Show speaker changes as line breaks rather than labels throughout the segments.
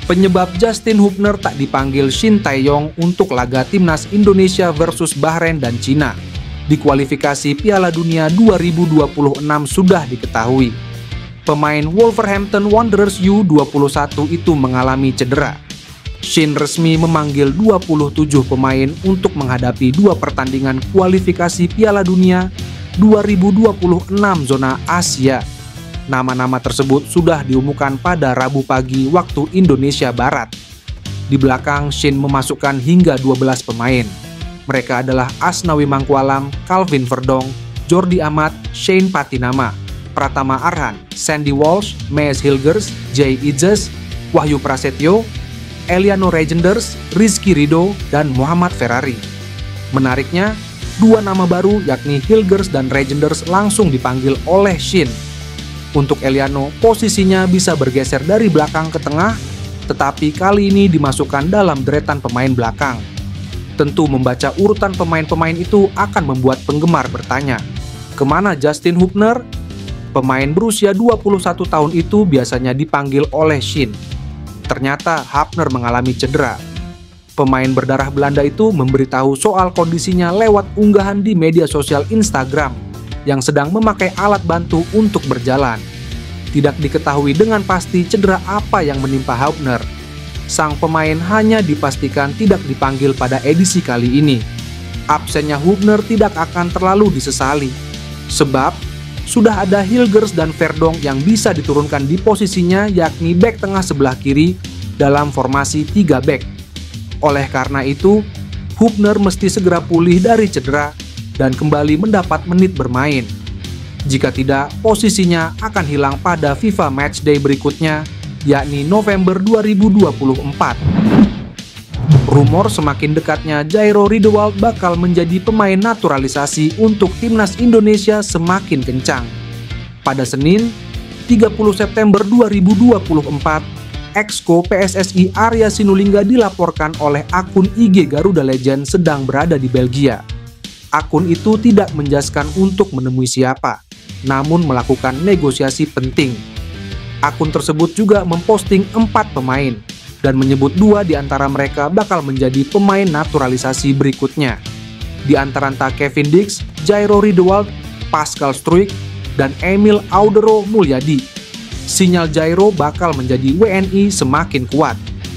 Penyebab Justin Hubner tak dipanggil Shin Tae-yong untuk laga timnas Indonesia versus Bahrain dan Cina di kualifikasi Piala Dunia 2026 sudah diketahui. Pemain Wolverhampton Wanderers U21 itu mengalami cedera. Shin resmi memanggil 27 pemain untuk menghadapi 2 pertandingan kualifikasi Piala Dunia 2026 zona Asia. Nama-nama tersebut sudah diumumkan pada Rabu pagi waktu Indonesia Barat. Di belakang, Shin memasukkan hingga 12 pemain. Mereka adalah Asnawi Mangkualam, Calvin Verdong, Jordi Amat, Shane Patinama, Pratama Arhan, Sandy Walsh, Mees Hilgers, Jay Idzes, Wahyu Prasetyo, Eliano Regenders, Rizky Ridho, dan Muhammad Ferrari. Menariknya, 2 nama baru yakni Hilgers dan Regenders langsung dipanggil oleh Shin. Untuk Eliano, posisinya bisa bergeser dari belakang ke tengah, tetapi kali ini dimasukkan dalam deretan pemain belakang. Tentu membaca urutan pemain-pemain itu akan membuat penggemar bertanya, kemana Justin Hubner? Pemain berusia 21 tahun itu biasanya dipanggil oleh Shin. Ternyata Hubner mengalami cedera. Pemain berdarah Belanda itu memberitahu soal kondisinya lewat unggahan di media sosial Instagram yang sedang memakai alat bantu untuk berjalan. Tidak diketahui dengan pasti cedera apa yang menimpa Hubner. Sang pemain hanya dipastikan tidak dipanggil pada edisi kali ini. Absennya Hubner tidak akan terlalu disesali, sebab sudah ada Hilgers dan Verdong yang bisa diturunkan di posisinya, yakni bek tengah sebelah kiri dalam formasi 3 bek. Oleh karena itu, Hubner mesti segera pulih dari cedera dan kembali mendapat menit bermain. Jika tidak, posisinya akan hilang pada FIFA Matchday berikutnya, yakni November 2024. Rumor semakin dekatnya Jairo Riedewald bakal menjadi pemain naturalisasi untuk timnas Indonesia semakin kencang. Pada Senin, 30 September 2024, Exco PSSI Arya Sinulinga dilaporkan oleh akun IG Garuda Legend sedang berada di Belgia. Akun itu tidak menjelaskan untuk menemui siapa, namun melakukan negosiasi penting. Akun tersebut juga memposting 4 pemain dan menyebut 2 di antara mereka bakal menjadi pemain naturalisasi berikutnya. Di antara Kevin Dix, Jairo Riedewald, Pascal Struijk, dan Emil Audero Mulyadi. Sinyal Jairo bakal menjadi WNI semakin kuat.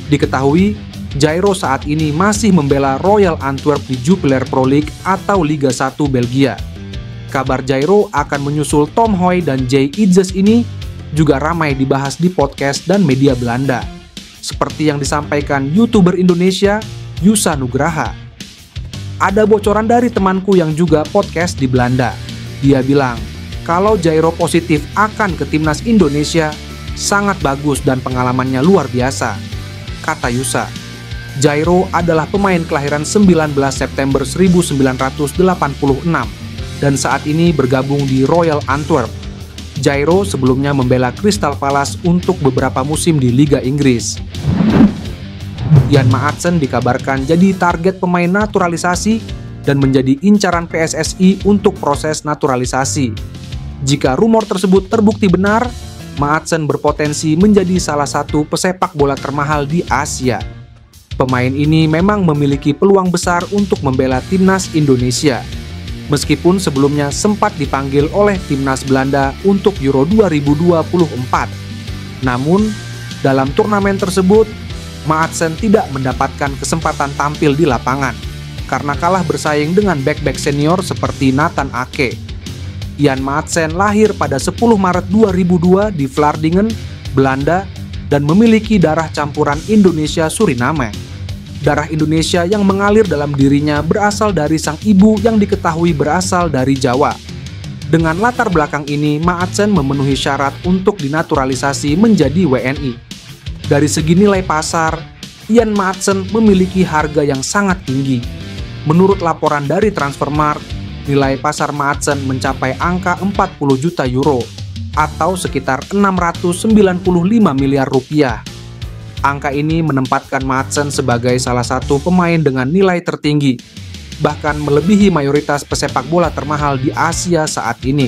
Diketahui, Jairo saat ini masih membela Royal Antwerp di Jupiler Pro League atau Liga 1 Belgia. Kabar Jairo akan menyusul Tom Hoy dan Jay Idzes ini juga ramai dibahas di podcast dan media Belanda. Seperti yang disampaikan YouTuber Indonesia, Yusa Nugraha. Ada bocoran dari temanku yang juga podcast di Belanda. Dia bilang, kalau Jairo positif akan ke timnas Indonesia, sangat bagus dan pengalamannya luar biasa, kata Yusa. Jairo adalah pemain kelahiran 19 September 1986 dan saat ini bergabung di Royal Antwerp. Jairo sebelumnya membela Crystal Palace untuk beberapa musim di Liga Inggris. Jan Maatsen dikabarkan jadi target pemain naturalisasi dan menjadi incaran PSSI untuk proses naturalisasi. Jika rumor tersebut terbukti benar, Maatsen berpotensi menjadi salah satu pesepak bola termahal di Asia. Pemain ini memang memiliki peluang besar untuk membela timnas Indonesia. Meskipun sebelumnya sempat dipanggil oleh timnas Belanda untuk Euro 2024. Namun, dalam turnamen tersebut, Maatsen tidak mendapatkan kesempatan tampil di lapangan karena kalah bersaing dengan bek-bek senior seperti Nathan Ake. Jan Maatsen lahir pada 10 Maret 2002 di Vlaardingen, Belanda, dan memiliki darah campuran Indonesia-Suriname. Darah Indonesia yang mengalir dalam dirinya berasal dari sang ibu yang diketahui berasal dari Jawa. Dengan latar belakang ini, Maatsen memenuhi syarat untuk dinaturalisasi menjadi WNI. Dari segi nilai pasar, Jan Maatsen memiliki harga yang sangat tinggi. Menurut laporan dari Transfermarkt, nilai pasar Maatsen mencapai angka 40 juta euro atau sekitar 695 miliar rupiah. Angka ini menempatkan Maatsen sebagai salah satu pemain dengan nilai tertinggi, bahkan melebihi mayoritas pesepak bola termahal di Asia saat ini.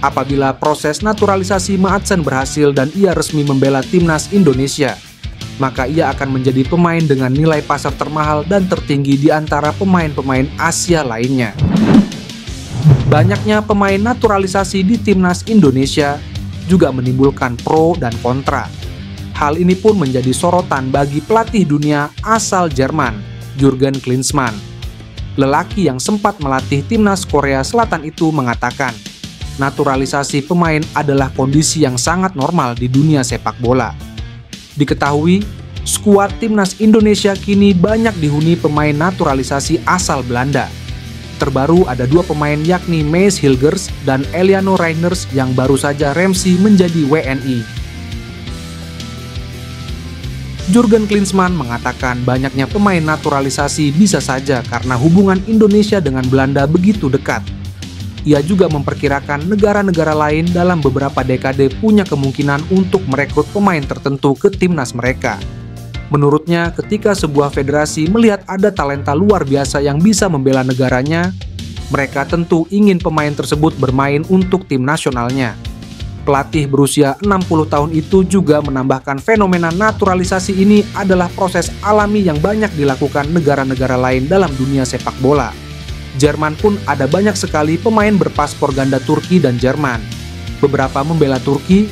Apabila proses naturalisasi Maatsen berhasil dan ia resmi membela timnas Indonesia, maka ia akan menjadi pemain dengan nilai pasar termahal dan tertinggi di antara pemain-pemain Asia lainnya. Banyaknya pemain naturalisasi di timnas Indonesia juga menimbulkan pro dan kontra. Hal ini pun menjadi sorotan bagi pelatih dunia asal Jerman, Jurgen Klinsmann. Lelaki yang sempat melatih timnas Korea Selatan itu mengatakan, naturalisasi pemain adalah kondisi yang sangat normal di dunia sepak bola. Diketahui, skuad timnas Indonesia kini banyak dihuni pemain naturalisasi asal Belanda. Terbaru ada 2 pemain yakni Mees Hilgers dan Eliano Reiners yang baru saja remsi menjadi WNI. Jurgen Klinsmann mengatakan banyaknya pemain naturalisasi bisa saja karena hubungan Indonesia dengan Belanda begitu dekat. Ia juga memperkirakan negara-negara lain dalam beberapa dekade punya kemungkinan untuk merekrut pemain tertentu ke timnas mereka. Menurutnya, ketika sebuah federasi melihat ada talenta luar biasa yang bisa membela negaranya, mereka tentu ingin pemain tersebut bermain untuk tim nasionalnya. Pelatih berusia 60 tahun itu juga menambahkan fenomena naturalisasi ini adalah proses alami yang banyak dilakukan negara-negara lain dalam dunia sepak bola. Jerman pun ada banyak sekali pemain berpaspor ganda Turki dan Jerman. Beberapa membela Turki,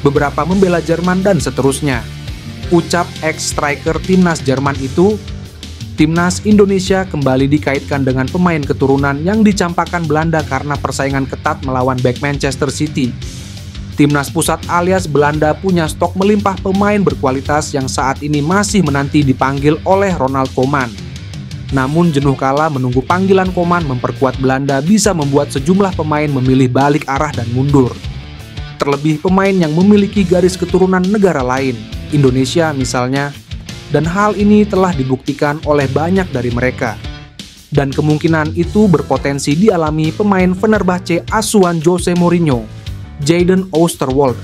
beberapa membela Jerman, dan seterusnya. Ucap ex-striker timnas Jerman itu, timnas Indonesia kembali dikaitkan dengan pemain keturunan yang dicampakkan Belanda karena persaingan ketat melawan bek Manchester City. Timnas pusat alias Belanda punya stok melimpah pemain berkualitas yang saat ini masih menanti dipanggil oleh Ronald Koeman. Namun jenuh kala menunggu panggilan Koeman memperkuat Belanda bisa membuat sejumlah pemain memilih balik arah dan mundur. Terlebih pemain yang memiliki garis keturunan negara lain, Indonesia misalnya, dan hal ini telah dibuktikan oleh banyak dari mereka. Dan kemungkinan itu berpotensi dialami pemain Fenerbahce asuhan Jose Mourinho, Jadon Oosterwolde.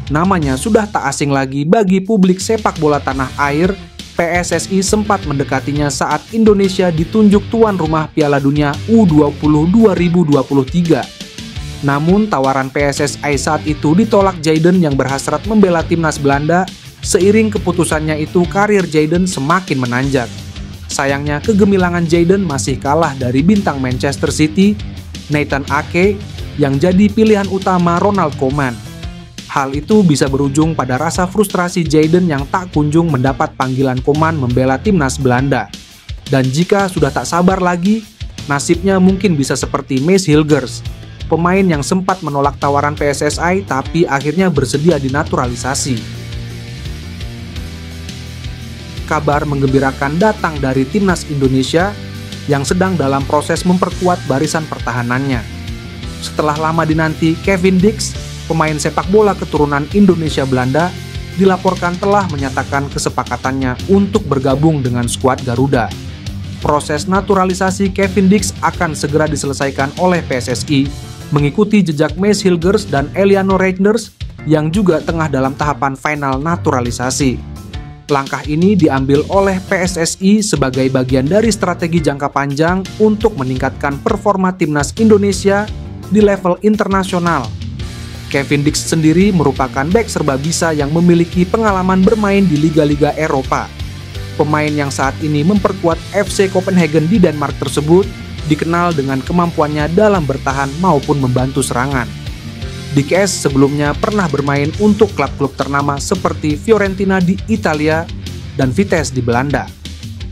Namanya sudah tak asing lagi bagi publik sepak bola tanah air. PSSI sempat mendekatinya saat Indonesia ditunjuk tuan rumah Piala Dunia U20 2023. Namun tawaran PSSI saat itu ditolak Jadon yang berhasrat membela timnas Belanda. Seiring keputusannya itu karir Jadon semakin menanjak. Sayangnya kegemilangan Jadon masih kalah dari bintang Manchester City, Nathan Ake, yang jadi pilihan utama Ronald Koeman. Hal itu bisa berujung pada rasa frustrasi Jadon yang tak kunjung mendapat panggilan Koeman membela timnas Belanda. Dan jika sudah tak sabar lagi, nasibnya mungkin bisa seperti Mees Hilgers, pemain yang sempat menolak tawaran PSSI tapi akhirnya bersedia dinaturalisasi. Kabar menggembirakan datang dari timnas Indonesia yang sedang dalam proses memperkuat barisan pertahanannya. Setelah lama dinanti, Kevin Dix, pemain sepak bola keturunan Indonesia Belanda, dilaporkan telah menyatakan kesepakatannya untuk bergabung dengan skuad Garuda. Proses naturalisasi Kevin Dix akan segera diselesaikan oleh PSSI, mengikuti jejak Mees Hilgers dan Eliano Reiners yang juga tengah dalam tahapan final naturalisasi. Langkah ini diambil oleh PSSI sebagai bagian dari strategi jangka panjang untuk meningkatkan performa timnas Indonesia di level internasional. Kevin Dix sendiri merupakan bek serbabisa yang memiliki pengalaman bermain di liga-liga Eropa. Pemain yang saat ini memperkuat FC Copenhagen di Denmark tersebut dikenal dengan kemampuannya dalam bertahan maupun membantu serangan. Dix sebelumnya pernah bermain untuk klub-klub ternama seperti Fiorentina di Italia dan Vitesse di Belanda.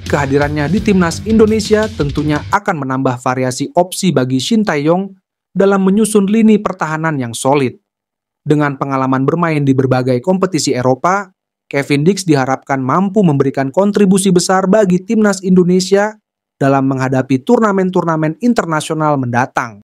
Kehadirannya di timnas Indonesia tentunya akan menambah variasi opsi bagi Shin Tae-yong dalam menyusun lini pertahanan yang solid. Dengan pengalaman bermain di berbagai kompetisi Eropa, Kevin Dix diharapkan mampu memberikan kontribusi besar bagi timnas Indonesia dalam menghadapi turnamen-turnamen internasional mendatang.